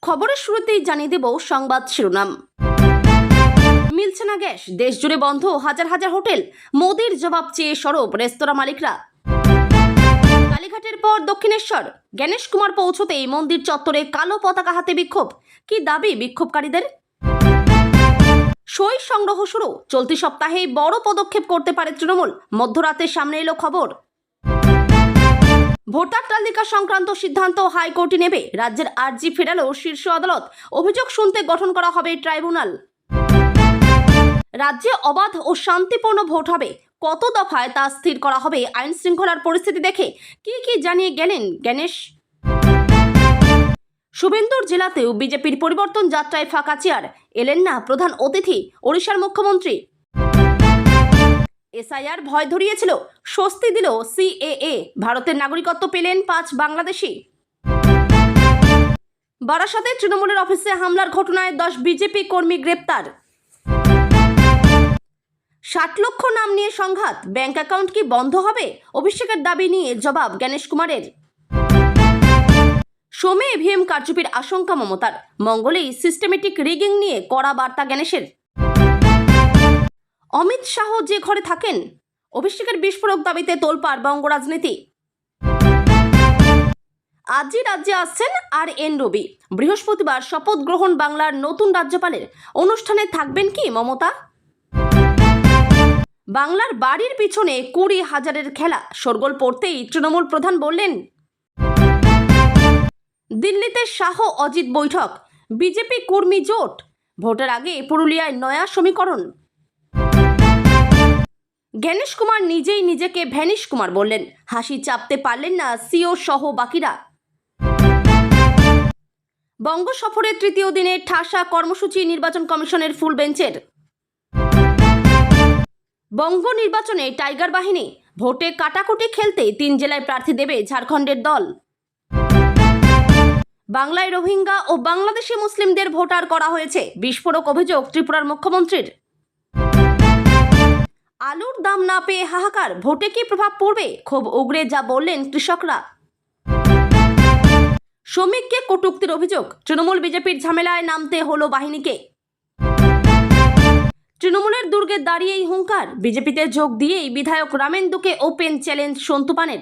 খবরের শুরুতেই জানিয়ে দেব সংবাদ শিরোনাম। মিলছে না গ্যাস, দেশ জুড়ে বন্ধ হাজার হাজার হোটেল, মোদির জবাব চেয়ে সরব রেস্তোরাঁ মালিকরা। কালীঘাটের পর দক্ষিণেশ্বর, গণেশ কুমার পৌঁছতেই মন্দির চত্বরে কালো পতাকা হাতে বিক্ষোভ। কি দাবি বিক্ষোভকারীদের? সই সংগ্রহ শুরু, চলতি সপ্তাহে বড় পদক্ষেপ করতে পারে তৃণমূল, মধ্যরাতে সামনে এলো খবর। ভোটার তালিকা সংক্রান্ত সিদ্ধান্ত হাইকোর্টই নেবে, রাজ্যের আর্জি ফেরালো শীর্ষ আদালত, অভিযোগ শুনতে গঠন করা হবে ট্রাইব্যুনাল। রাজ্যে অবাধ ও শান্তিপূর্ণ ভোট হবে, কত দফায় তা স্থির করা হবে আইন শৃঙ্খলার পরিস্থিতি দেখে। কি জানিয়ে গেলেন গণেশ? শুভেন্দুর জেলাতেও বিজেপির পরিবর্তন যাত্রায় ফাঁকা চেয়ার, এলেন না প্রধান অতিথি ওড়িশার মুখ্যমন্ত্রী। এসআইআর ভয় ধরিয়েছিল, স্বস্তি দিল সিএএ, ভারতের নাগরিকত্ব পেলেন 5 বাংলাদেশি। বারাসাতে তৃণমূলের অফিসে হামলার ঘটনায় 10 বিজেপি কর্মী গ্রেপ্তার। 60 লক্ষ নাম নিয়ে সংঘাত, ব্যাংক অ্যাকাউন্ট কি বন্ধ হবে? অভিষেকের দাবি নিয়ে জবাব গণেশ কুমারের। সোমে ইভিএম কারচুপির আশঙ্কা মমতার, মঙ্গলেই সিস্টেমেটিক রিগিং নিয়ে কড়া বার্তা গণেশের। অমিত শাহ যে ঘরে থাকেন, অভিষেকের বিস্ফোরক দাবিতে তোলপাড় বঙ্গ রাজনীতি। আজই রাজ্যে আসছেন RN রবি, বৃহস্পতিবার শপথ গ্রহণ বাংলার নতুন রাজ্যপালের। অনুষ্ঠানে থাকবেন কি মমতা? বাংলার বাড়ির পিছনে 20,000-এর খেলা, শোরগোল পড়তেই তৃণমূল প্রধান বললেন। দিল্লিতে শাহ অজিত বৈঠক, বিজেপি কর্মী জোট, ভোটের আগে পুরুলিয়ায় নয়া সমীকরণ। গণেশ কুমার নিজেই নিজেকে ভ্যানিশ কুমার বললেন, হাসি চাপতে পারলেন না সিও সহ বাকিরা। বঙ্গ সফরের তৃতীয় দিনে ঠাসা কর্মসূচি নির্বাচন কমিশনের ফুল বেঞ্চের। বঙ্গ নির্বাচনে টাইগার বাহিনী, ভোটে কাটাকুটি খেলতে 3 জেলায় প্রার্থী দেবে ঝাড়খণ্ডের দল। বাংলায় রোহিঙ্গা ও বাংলাদেশি মুসলিমদের ভোটার করা হয়েছে, বিস্ফোরক অভিযোগ ত্রিপুরার মুখ্যমন্ত্রীর। আলুর দাম না পেয়ে হাহাকার, ভোটে কি প্রভাব পড়বে? ক্ষোভ উগরে যা বললেন কৃষকরা। শ্রমিককে কটূক্তির অভিযোগ, তৃণমূল বিজেপির ঝামেলায় নামতে হলো বাহিনীকে। তৃণমূলের দুর্গে দাঁড়িয়েই হুঙ্কার, বিজেপিতে যোগ দিয়েই বিধায়ক রামেন্দুকে ওপেন চ্যালেঞ্জ সন্তু পানের।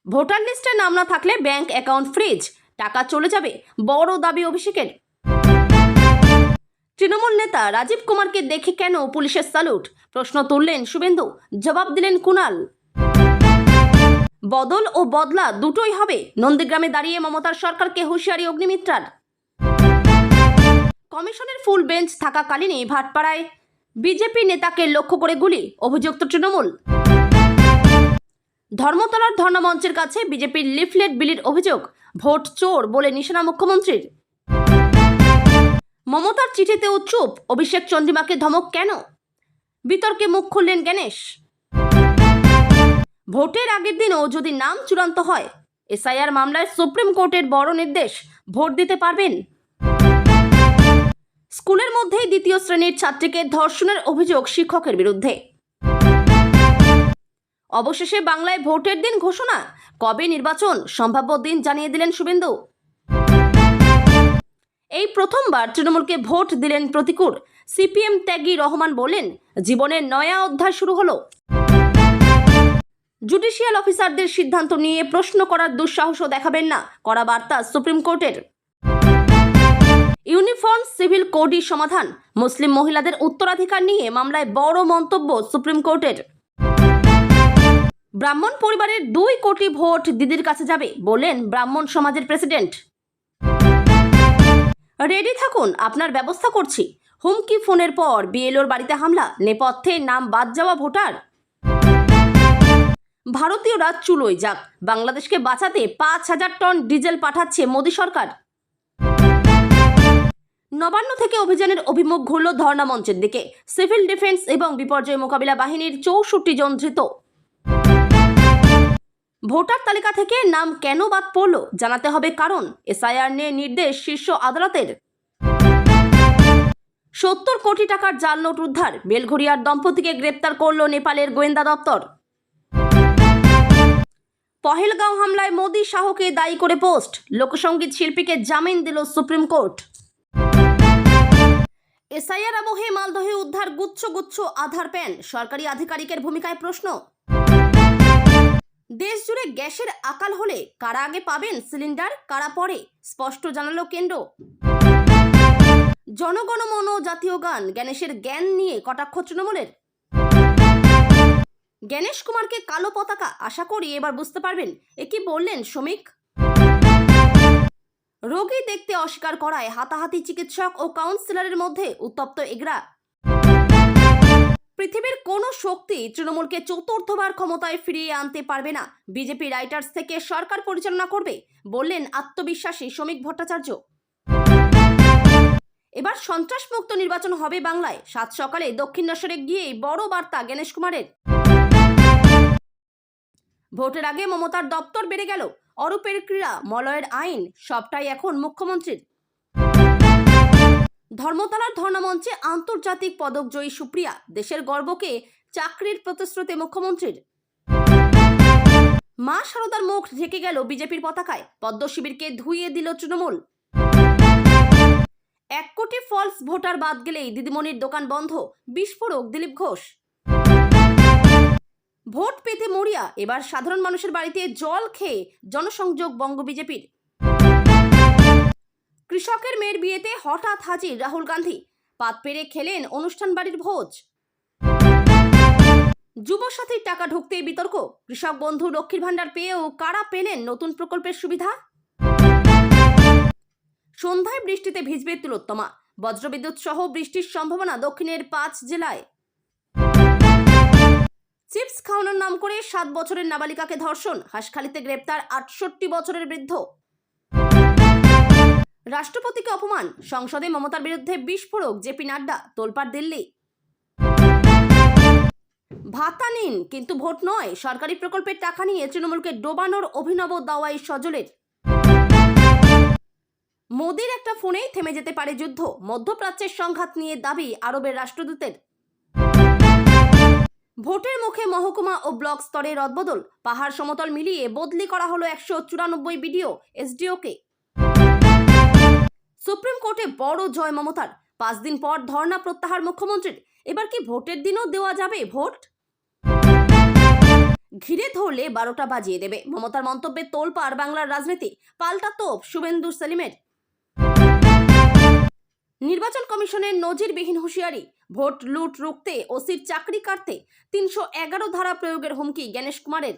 ভোটার লিস্টে নাম না থাকলে ব্যাংক অ্যাকাউন্ট ফ্রিজ, টাকা চলে যাবে, বড় দাবি অভিষেকের। তৃণমূল নেতা রাজীব কুমারকে দেখে কেন পুলিশের স্যালুট? প্রশ্ন তুললেন শুভেন্দু, জবাব দিলেন কুণাল। বদল ও বদলা দুটোই হবে, নন্দীগ্রামে দাঁড়িয়ে মমতার সরকারকে হুঁশিয়ারি অগ্নিমিত্রার। কমিশনের ফুল বেঞ্চ থাকাকালীনই ভাটপাড়ায় বিজেপি নেতাকে লক্ষ্য করে গুলি, অভিযুক্ত তৃণমূল। ধর্মতলার ধর্ণামঞ্চের কাছে বিজেপির লিফলেট বিলির অভিযোগ, ভোট চোর বলে নিশানা মুখ্যমন্ত্রীর। মমতার চিঠিতেও চুপ, অভিষেক চন্দ্রিমাকে ধমক কেন? বিতর্কে মুখ খুললেন গণেশ। ভোটের আগের দিনও যদি নাম চূড়ান্ত হয়, এসআইআর মামলায় সুপ্রিম কোর্টের বড় নির্দেশ, ভোট দিতে পারবেন। স্কুলের মধ্যেই 2য় শ্রেণীর ছাত্রীকে ধর্ষণের অভিযোগ শিক্ষকের বিরুদ্ধে। অবশেষে বাংলায় ভোটের দিন ঘোষণা, কবে নির্বাচন সম্ভাব্য দিন জানিয়ে দিলেন শুভেন্দু। এই প্রথমবার তৃণমূলকে ভোট দিলেন প্রতিকূল, সিপিএম ত্যাগী রহমান বলেন, জীবনের নয়া অধ্যায় শুরু হলো। জুডিশিয়াল অফিসারদের সিদ্ধান্ত নিয়ে প্রশ্ন করার দুঃসাহসও দেখাবেন না, কড়া বার্তা সুপ্রিম কোর্টের। ইউনিফর্ম সিভিল কোডই সমাধান, মুসলিম মহিলাদের উত্তরাধিকার নিয়ে মামলায় বড় মন্তব্য সুপ্রিম কোর্টের। ব্রাহ্মণ পরিবারের 2 কোটি ভোট দিদির কাছে যাবে, বললেন ব্রাহ্মণ সমাজের প্রেসিডেন্ট। রেডি থাকুন, আপনার ব্যবস্থা করছি, হুমকি ফোনের পর বিএলওর বাড়িতে হামলা, নেপথ্যে নাম বাদ যাওয়া ভোটার। ভারতীয়রা চুলোয় যাক, বাংলাদেশকে বাঁচাতে 5,000 টন ডিজেল পাঠাচ্ছে মোদী সরকার। নবান্ন থেকে অভিযানের অভিমুখ ঘুরল ধর্ণামঞ্চের দিকে, সিভিল ডিফেন্স এবং বিপর্যয় মোকাবিলা বাহিনীর 64 জন ধৃত। ভোটার তালিকা থেকে নাম কেন বাদ পড়ল জানাতে হবে কারণ, এসআইআর নিয়ে নির্দেশ শীর্ষ আদালতের। 70 কোটি টাকার জাল নোট উদ্ধার, বেলঘরিয়ার দম্পতিকে গ্রেপ্তার করল নেপালের গোয়েন্দা দপ্তর। পহেলগাঁও হামলায় মোদি শাহকে দায়ী করে পোস্ট, লোকসঙ্গীত শিল্পীকে জামিন দিল সুপ্রিম কোর্ট। এসআইআর আবহে মালদহে উদ্ধার গুচ্ছ গুচ্ছ আধার প্যান, সরকারি আধিকারিকের ভূমিকায় প্রশ্ন। দেশ জুড়ে গ্যাসের আকাল হলে কারা আগে পাবেন সিলিন্ডার, কারা পরে, স্পষ্ট জানালো কেন্দ্র। জনগণমন জাতীয় গান, গণেশের জ্ঞান নিয়ে কটাক্ষ তৃণমূলের। গণেশ কুমারকে কালো পতাকা, আশা করি এবার বুঝতে পারবেন। এ কি বললেন শ্রমিক। রোগী দেখতে অস্বীকার করায় হাতাহাতি চিকিৎসক ও কাউন্সিলরের মধ্যে উত্তপ্ত এগরা। পৃথিবীর কোনো শক্তি তৃণমূলকে চতুর্থবার ক্ষমতায় ফিরিয়ে আনতে পারবে না, বিজেপি রাইটার্স থেকে সরকার পরিচালনা করবে, বললেন আত্মবিশ্বাসী শ্রমিক ভট্টাচার্য। এবার সন্ত্রাসমুক্ত নির্বাচন হবে বাংলায়, সাত সকালে দক্ষিণেশ্বরে গিয়েই বড় বার্তা গণেশ কুমারের। ভোটের আগে মমতার দপ্তর বেড়ে গেল, অরূপের ক্রীড়া, মলয়ের আইন, সবটাই এখন মুখ্যমন্ত্রীর। ধর্মতলার ধর্ণামঞ্চে আন্তর্জাতিক পদক জয়ী সুপ্রিয়া, দেশের গর্বকে চাকরির প্রতিশ্রুতি মুখ্যমন্ত্রীর। মা শারদার মুখ ঢেকে গেল বিজেপির পতাকায়, পদ্ম শিবিরকে ধুইয়ে দিল তৃণমূল। 1 কোটি ফলস ভোটার বাদ গেলেই দিদিমণির দোকান বন্ধ, বিস্ফোরক দিলীপ ঘোষ। ভোট পেতে মরিয়া, এবার সাধারণ মানুষের বাড়িতে জল খেয়ে জনসংযোগ বঙ্গ বিজেপির। কৃষকের মেয়ের বিয়েতে হঠাৎ হাজির রাহুল গান্ধী, পাত পেরে খেলেন অনুষ্ঠান বাড়ির ভোজ। যুবসাথীর টাকা ঢুকতেই বিতর্ক, কৃষক বন্ধু লক্ষ্মীর ভান্ডার পেয়েও কারা পেলেন নতুন প্রকল্পের সুবিধা। সন্ধ্যায় বৃষ্টিতে ভিজবে তিলোত্তমা, বজ্রবিদ্যুৎ সহ বৃষ্টির সম্ভাবনা দক্ষিণের 5 জেলায়। চিপস খাওয়ানোর নাম করে 7 বছরের নাবালিকাকে ধর্ষণ, হাসখালিতে গ্রেপ্তার 68 বছরের বৃদ্ধ। রাষ্ট্রপতিকে অপমান, সংসদে মমতার বিরুদ্ধে বিস্ফোরক জেপি নাড্ডা, তোলপাড় দিল্লি। ভাতা নিন কিন্তু ভোট নয়, সরকারি প্রকল্পের টাকা নিয়ে তৃণমূলকে ডোবানোর অভিনব দাওয়াই সজলের। মোদির একটা ফোনেই থেমে যেতে পারে যুদ্ধ, মধ্যপ্রাচ্যের সংঘাত নিয়ে দাবি আরবের রাষ্ট্রদূতের। ভোটের মুখে মহকুমা ও ব্লক স্তরে রদবদল, পাহাড় সমতল মিলিয়ে বদলি করা হলো 194 বিডিও এসডিওকে। সুপ্রিম কোর্টে বড় জয় মমতার, 5 দিন পর ধর্ণা প্রত্যাহার মুখ্যমন্ত্রীর। এবার কি ভোটের দিনও দেওয়া যাবে ভোট? ঘিরে ধরলে 12টা বাজিয়ে দেবে, মমতার মন্তব্যে তোলপাড় বাংলার রাজনীতি, পাল্টা তোপ শুভেন্দু সেলিমের। নির্বাচন কমিশনের নজিরবিহীন হুঁশিয়ারি, ভোট লুট রুখতে ওসির চাকরি কাটতে 311 ধারা প্রয়োগের হুমকি গণেশ কুমারের।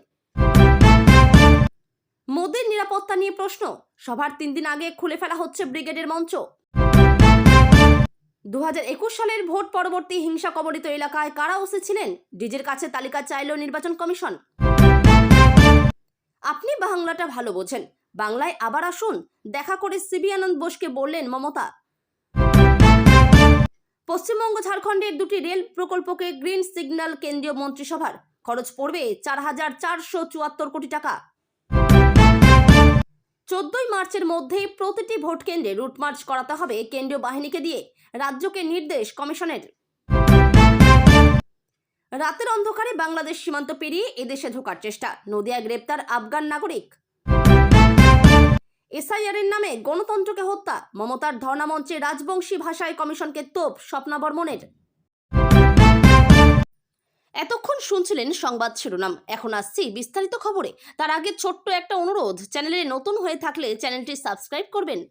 মোদির নিরাপত্তা নিয়ে প্রশ্ন, সভার 3 দিন আগে খুলে ফেলা হচ্ছে ব্রিগেডের মঞ্চ। 2021 সালের ভোট পরবর্তী হিংসা কবলিত এলাকায় কারা ওসি ছিলেন, ডিজির কাছে তালিকা চাইল নির্বাচন কমিশন। আপনি বাংলাটা ভালো বোঝেন, বাংলায় আবার আসুন, দেখা করে সিবি আনন্দ বোসকে বললেন মমতা। পশ্চিমবঙ্গ ঝাড়খণ্ডের 2টি রেল প্রকল্পকে গ্রিন সিগন্যাল কেন্দ্রীয় মন্ত্রিসভার, খরচ পড়বে 4,474 কোটি টাকা। 14 মার্চের মধ্যেই প্রতিটি ভোট কেন্দ্রে রুট মার্চ করাতে হবে কেন্দ্রীয় বাহিনীকে দিয়ে, রাজ্যকে নির্দেশ কমিশনের। রাতের অন্ধকারে বাংলাদেশ সীমান্ত পেরিয়ে এদেশে ঢোকার চেষ্টা, নদিয়ায় গ্রেপ্তার আফগান নাগরিক। এসআইআরের নামে গণতন্ত্রকে হত্যা, মমতার ধর্ণামঞ্চে রাজবংশী ভাষায় কমিশনকে তোপ স্বপ্না বর্মনের। এতক্ষণ শুনছিলেন সংবাদ শিরোনাম, এখন আসছি বিস্তারিত খবরে। তার আগে ছোট্ট একটা অনুরোধ, চ্যানেলে নতুন হয়ে থাকলে চ্যানেলটি সাবস্ক্রাইব করবেন।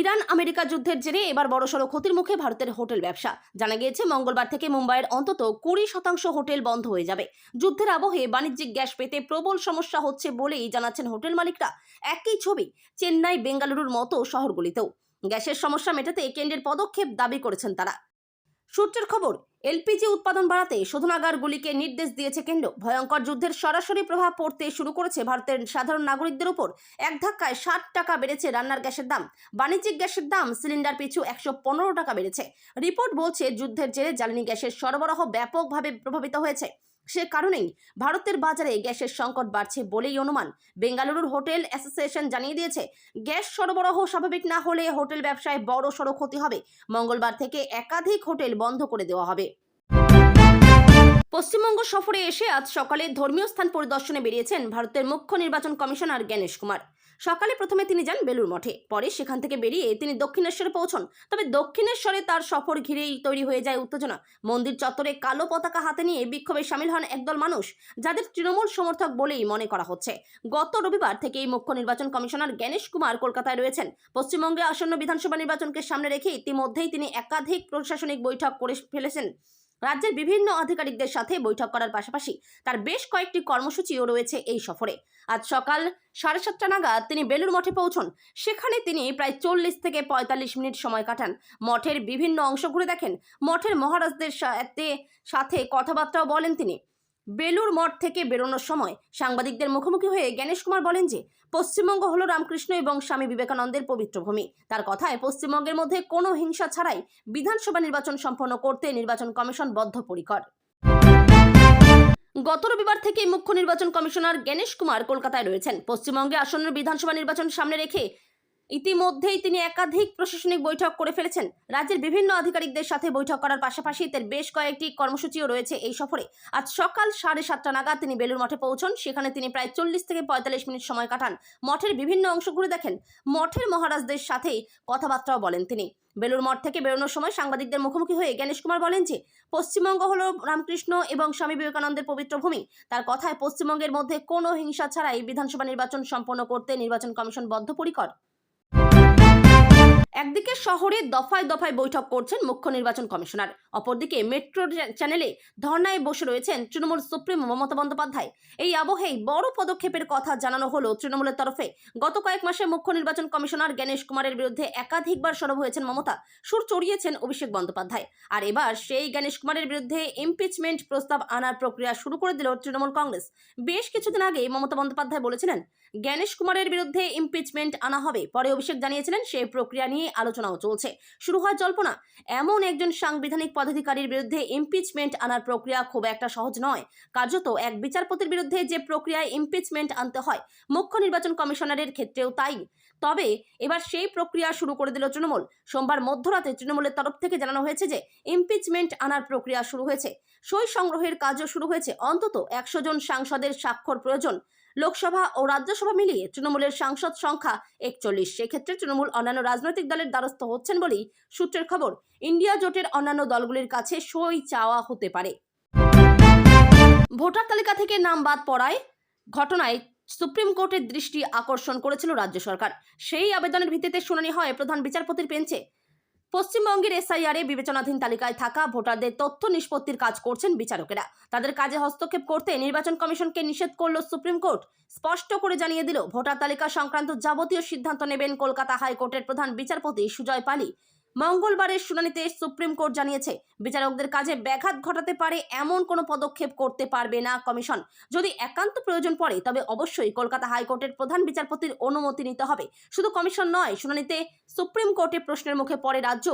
ইরান আমেরিকা যুদ্ধের জেরে এবার বড়সড় ক্ষতির মুখে ভারতের হোটেল ব্যবসা। জানা গিয়েছে মঙ্গলবার থেকে মুম্বাইয়ের অন্তত 20% হোটেল বন্ধ হয়ে যাবে। যুদ্ধের আবহে বাণিজ্যিক গ্যাস পেতে প্রবল সমস্যা হচ্ছে বলেই জানাচ্ছেন হোটেল মালিকরা। একই ছবি চেন্নাই, বেঙ্গালুরুর মতো শহরগুলিতেও। গ্যাসের সমস্যা মেটাতে কেন্দ্রের পদক্ষেপ দাবি করেছেন তারা। সূত্রের খবর, এলপিজি উৎপাদন বাড়াতে শোধনাগারগুলিকে নির্দেশ দিয়েছে কেন্দ্র। ভয়ঙ্কর যুদ্ধের সরাসরি প্রভাব পড়তে শুরু করেছে ভারতের সাধারণ নাগরিকদের উপর। এক ধাক্কায় 60 টাকা বেড়েছে রান্নার গ্যাসের দাম। বাণিজ্যিক গ্যাসের দাম সিলিন্ডার পিছু 115 টাকা বেড়েছে। রিপোর্ট বলছে যুদ্ধের জেরে জ্বালানি গ্যাসের সরবরাহ ব্যাপকভাবে প্রভাবিত হয়েছে। সে কারণেই ভারতের বাজারে গ্যাসের সংকট বাড়ছে বলেই অনুমান। বেঙ্গালুরুর হোটেল অ্যাসোসিয়েশন জানিয়ে দিয়েছে, গ্যাস সরবরাহ স্বাভাবিক না হলে হোটেল ব্যবসায় বড়সড় ক্ষতি হবে। মঙ্গলবার থেকে একাধিক হোটেল বন্ধ করে দেওয়া হবে। পশ্চিমবঙ্গ সফরে এসে আজ সকালে ধর্মীয় স্থান পরিদর্শনে বেরিয়েছেন ভারতের মুখ্য নির্বাচন কমিশনার গণেশ কুমার। সকালে প্রথমে তিনি যান বেলুর মঠে, পরে সেখান থেকে বেরিয়ে তিনি দক্ষিণেশ্বরে পৌঁছন। তবে দক্ষিণেশ্বরে তার সফর ঘিরেই তৈরি হয়ে যায় উত্তেজনা। মন্দির চত্বরে কালো পতাকা হাতে নিয়ে বিক্ষোভে সামিল হন একদল মানুষ, যাদের তৃণমূল সমর্থক বলেই মনে করা হচ্ছে। গত রবিবার থেকেই মুখ্য নির্বাচন কমিশনার গণেশ কুমার কলকাতায় রয়েছেন। পশ্চিমবঙ্গে আসন্ন বিধানসভা নির্বাচনকে সামনে রেখে ইতিমধ্যেই তিনি একাধিক প্রশাসনিক বৈঠক করে ফেলেছেন। রাজ্যের বিভিন্ন আধিকারিকদের সাথে বৈঠক করার পাশাপাশি তার বেশ কয়েকটি কর্মসূচিও রয়েছে এই সফরে। আজ সকাল 7:30 নাগাদ তিনি বেলুর মঠে পৌঁছন। সেখানে তিনি প্রায় 40 থেকে 45 মিনিট সময় কাটান। মঠের বিভিন্ন অংশ ঘুরে দেখেন। মঠের মহারাজদের সাথে কথাবার্তাও বলেন তিনি। বেলুর মঠ থেকে বেরোনোর সময় সাংবাদিকদের মুখোমুখি হয়ে গণেশ কুমার বলেন যে পশ্চিমবঙ্গ হলো রামকৃষ্ণ এবং স্বামী বিবেকানন্দের পবিত্র ভূমি। তার কথায় পশ্চিমবঙ্গের মধ্যে কোনো হিংসা ছাড়াই বিধানসভা নির্বাচন সম্পন্ন করতে নির্বাচন কমিশন বদ্ধপরিকর। গত রবিবার থেকে মুখ্য নির্বাচন কমিশনার গণেশ কুমার কলকাতায় রয়েছেন। পশ্চিমবঙ্গে আসন্ন বিধানসভা নির্বাচন সামনে রেখে ইতিমধ্যেই তিনি একাধিক প্রশাসনিক বৈঠক করে ফেলেছেন। রাজ্যের বিভিন্ন আধিকারিকদের সাথে বৈঠক করার পাশাপাশি তার বেশ কয়েকটি কর্মসূচিও রয়েছে এই সফরে। আজ সকাল 7:30 নাগাদ তিনি বেলুর মঠে পৌঁছন। সেখানে তিনি প্রায় 40 থেকে 45 মিনিট সময় কাটান। মঠের বিভিন্ন অংশ ঘুরে দেখেন। মঠের মহারাজদের সাথে কথাবার্তাও বলেন তিনি। বেলুর মঠ থেকে বেরোনোর সময় সাংবাদিকদের মুখোমুখি হয়ে গণেশ কুমার বলেন যে পশ্চিমবঙ্গ হলো রামকৃষ্ণ এবং স্বামী বিবেকানন্দের পবিত্র ভূমি। তার কথায় পশ্চিমবঙ্গের মধ্যে কোনো হিংসা ছাড়াই বিধানসভা নির্বাচন সম্পন্ন করতে নির্বাচন কমিশন বদ্ধপরিকর। একদিকে শহরে দফায় দফায় বৈঠক করছেন মুখ্য নির্বাচন কমিশনার, অপরদিকে মেট্রো চ্যানেলে ধর্নায় বসে রয়েছেন তৃণমূল সুপ্রিমো মমতা বন্দ্যোপাধ্যায়। এই আবহেই বড় পদক্ষেপের কথা জানানো হলো তৃণমূলের তরফে। গত কয়েক মাসে মুখ্য নির্বাচন কমিশনার গণেশ কুমারের বিরুদ্ধে একাধিকবার সরব হয়েছেন মমতা, সুর চড়িয়েছেন অভিষেক বন্দ্যোপাধ্যায়। আর এবার সেই গণেশ কুমারের বিরুদ্ধে ইমপিচমেন্ট প্রস্তাব আনার প্রক্রিয়া শুরু করে দিল তৃণমূল কংগ্রেস। বেশ কিছুদিন আগে মমতা বন্দ্যোপাধ্যায় বলেছিলেন গণেশ কুমারের বিরুদ্ধে ইমপিচমেন্ট আনা হবে। পরে অভিষেক জানিয়েছিলেন সেই প্রক্রিয়া নিয়ে আলোচনাও চলছে। শুরু হয় জল্পনা, এমন একজন সাংবিধানিক পদাধিকারীর বিরুদ্ধে ইমপিচমেন্ট আনার প্রক্রিয়া খুব একটা সহজ নয়। কার্যত এক বিচারপতির বিরুদ্ধে যে প্রক্রিয়ায় ইমপিচমেন্ট আনতে হয়, মুখ্য নির্বাচন কমিশনারের ক্ষেত্রেও তাই। তবে এবার সেই প্রক্রিয়া শুরু করে দিল তৃণমূল। সোমবার মধ্যরাতে তৃণমূলের তরফ থেকে জানানো হয়েছে যে ইমপিচমেন্ট আনার প্রক্রিয়া শুরু হয়েছে। সই সংগ্রহের কাজও শুরু হয়েছে। অন্তত 100 জন সাংসদের স্বাক্ষর প্রয়োজন। লোকসভা ও রাজ্যসভা মিলিয়ে তৃণমূলের সাংসদ সংখ্যা 41। সেক্ষেত্রে তৃণমূল অন্যান্য রাজনৈতিক দলের দ্বারস্থ হচ্ছেন বলেই সূত্রের খবর। ইন্ডিয়া জোটের অন্যান্য দলগুলির কাছে সই চাওয়া হতে পারে। ভোটার তালিকা থেকে নাম বাদ পড়ায় ঘটনায় সুপ্রিম কোর্টের দৃষ্টি আকর্ষণ করেছিল রাজ্য সরকার। সেই আবেদনের ভিত্তিতে শুনানি হয় প্রধান বিচারপতির বেঞ্চে। পশ্চিমবঙ্গের এসআইআর বিবেচনাধীন তালিকায় থাকা ভোটারদের তথ্য নিষ্পত্তির কাজ করছেন বিচারকেরা। তাদের কাজে হস্তক্ষেপ করতে নির্বাচন কমিশনকে নিষেধ করল সুপ্রিম কোর্ট। স্পষ্ট করে জানিয়ে দিল ভোটার তালিকা সংক্রান্ত যাবতীয় সিদ্ধান্ত নেবেন কলকাতা হাইকোর্টের প্রধান বিচারপতি সুজয় পালি। মঙ্গলবারের শুনানিতে সুপ্রিম কোর্ট জানিয়েছে বিচারকদের কাজে ব্যাঘাত ঘটাতে পারে এমন কোনো পদক্ষেপ করতে পারবে না কমিশন। যদি একান্ত প্রয়োজন পড়ে তবে অবশ্যই কলকাতা হাইকোর্টের প্রধান বিচারপতির অনুমতি নিতে হবে। শুধু কমিশন নয়, শুনানিতে সুপ্রিম কোর্টে প্রশ্নের মুখে পড়ে রাজ্য।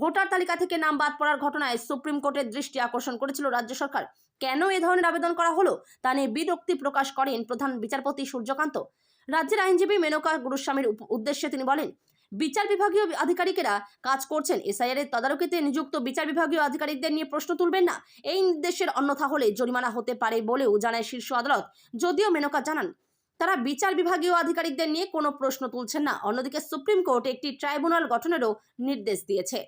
ভোটার তালিকা থেকে নাম বাদ পড়ার ঘটনায় সুপ্রিম কোর্টের দৃষ্টি আকর্ষণ করেছিল রাজ্য সরকার। কেন এ ধরনের আবেদন করা হলো তা নিয়ে বিরক্তি প্রকাশ করেন প্রধান বিচারপতি সূর্যকান্ত। রাজ্যের আইনজীবী মেনকা গুরুস্বামীর উদ্দেশ্যে তিনি বলেন, বিচার বিভাগীয় আধিকারিকেরা কাজ করছেন। এসআইআর এর তদারকিতে নিযুক্ত বিচার বিভাগীয় আধিকারিকদের নিয়ে প্রশ্ন তুলবেন না। এই নির্দেশের অন্যথা হলে জরিমানা হতে পারে বলেও জানায় শীর্ষ আদালত। যদিও মেনকা জানান তারা বিচার বিভাগীয় আধিকারিকদের নিয়ে কোনো প্রশ্ন তুলছেন না। অন্যদিকে সুপ্রিম কোর্ট একটি ট্রাইব্যুনাল গঠনেরও নির্দেশ দিয়েছে।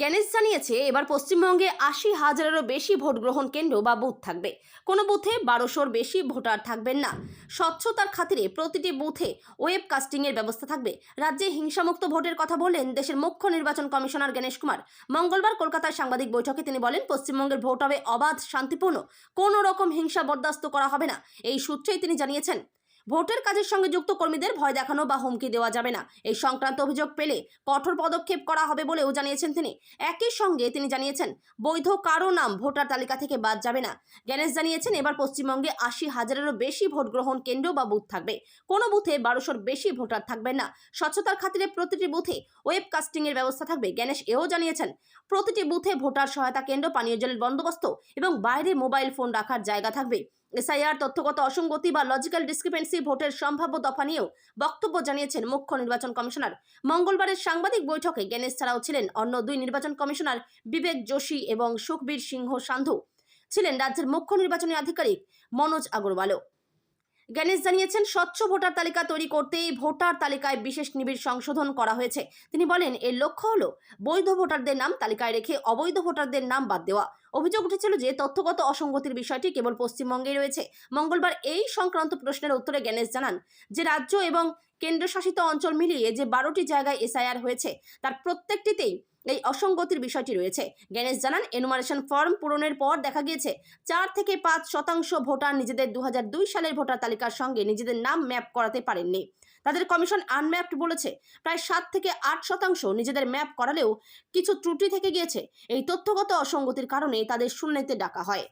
গণেশ জানিয়েছে এবার পশ্চিমবঙ্গে 80,000-এরও বেশি ভোট গ্রহণ কেন্দ্র বা বুথ থাকবে। কোনো বুথে 1200-র বেশি ভোটার থাকবেন না। স্বচ্ছতার খাতিরে প্রতিটি বুথে ওয়েবকাস্টিংয়ের ব্যবস্থা থাকবে। রাজ্যে হিংসামুক্ত ভোটের কথা বললেন দেশের মুখ্য নির্বাচন কমিশনার গণেশ কুমার। মঙ্গলবার কলকাতায় সাংবাদিক বৈঠকে তিনি বলেন, পশ্চিমবঙ্গের ভোট হবে অবাধ, শান্তিপূর্ণ, কোনো রকম হিংসা বরদাস্ত করা হবে না। এই সূত্রেই তিনি জানিয়েছেন ভোটের কাজের সঙ্গে যুক্ত কর্মীদের ভয় দেখানো বা হুমকি দেওয়া যাবে না। এই সংক্রান্ত অভিযোগ পেলে কঠোর পদক্ষেপ করা হবে বলেও জানিয়েছেন তিনি। একই সঙ্গে তিনি জানিয়েছেন বৈধ কারো নাম ভোটার তালিকা থেকে বাদ যাবে না। গণেশ জানিয়েছেন এবার পশ্চিমবঙ্গে 80,000-এরও বেশি ভোট গ্রহণ কেন্দ্র বা বুথ থাকবে। কোনো বুথে 1200-র বেশি ভোটার থাকবেন না। স্বচ্ছতার খাতিরে প্রতিটি বুথে ওয়েবকাস্টিংয়ের ব্যবস্থা থাকবে। গণেশ এও জানিয়েছেন প্রতিটি বুথে ভোটার সহায়তা কেন্দ্র, পানীয় জলের বন্দোবস্ত এবং বাইরে মোবাইল ফোন রাখার জায়গা থাকবে। এসআইআর তথ্যগত অসঙ্গতি বা লজিক্যাল ডিসক্রিপেন্সি ভোটের সম্ভাব্য দফা নিয়েও বক্তব্য জানিয়েছেন মুখ্য নির্বাচন কমিশনার। মঙ্গলবারের সাংবাদিক বৈঠকে জ্ঞানেশ ছাড়াও ছিলেন অন্য দুই নির্বাচন কমিশনার বিবেক যোশী এবং সুখবীর সিংহ সান্ধু, ছিলেন রাজ্যের মুখ্য নির্বাচনী আধিকারিক মনোজ আগরওয়ালও। জ্ঞানেশ জানিয়েছেন, স্বচ্ছ ভোটার তালিকা তৈরি করতেই ভোটার তালিকায় বিশেষ নিবিড় সংশোধন করা হয়েছে। তিনি বলেন, এর লক্ষ্য হলো বৈধ ভোটারদের নাম তালিকায় রেখে অবৈধ ভোটারদের নাম বাদ দেওয়া। অভিযোগ উঠেছিল যে তথ্যগত অসঙ্গতির বিষয়টি কেবল পশ্চিমবঙ্গেই রয়েছে। মঙ্গলবার এই সংক্রান্ত প্রশ্নের উত্তরে জ্ঞানেশ জানান যে রাজ্য এবং কেন্দ্রশাসিত অঞ্চল মিলিয়ে যে 12টি জায়গায় এসআইআর হয়েছে তার প্রত্যেকটিতেই এই অসঙ্গতির বিষয়টি রয়েছে। জ্ঞানেশ জানান, এনুমারেশন ফর্ম পূরণের পর দেখা গিয়েছে 4 থেকে 5% ভোটার নিজেদের 2002 সালের ভোটার তালিকার সঙ্গে নিজেদের নাম ম্যাপ করাতে পারেননি। তাদের কমিশন আনম্যাপড বলেছে। প্রায় 7 থেকে 8% নিজেদের ম্যাপ করালেও কিছু ত্রুটি থেকে গিয়েছে। এই তথ্যগত অসঙ্গতির কারণে তাদের শুনানিতে ডাকা হয়।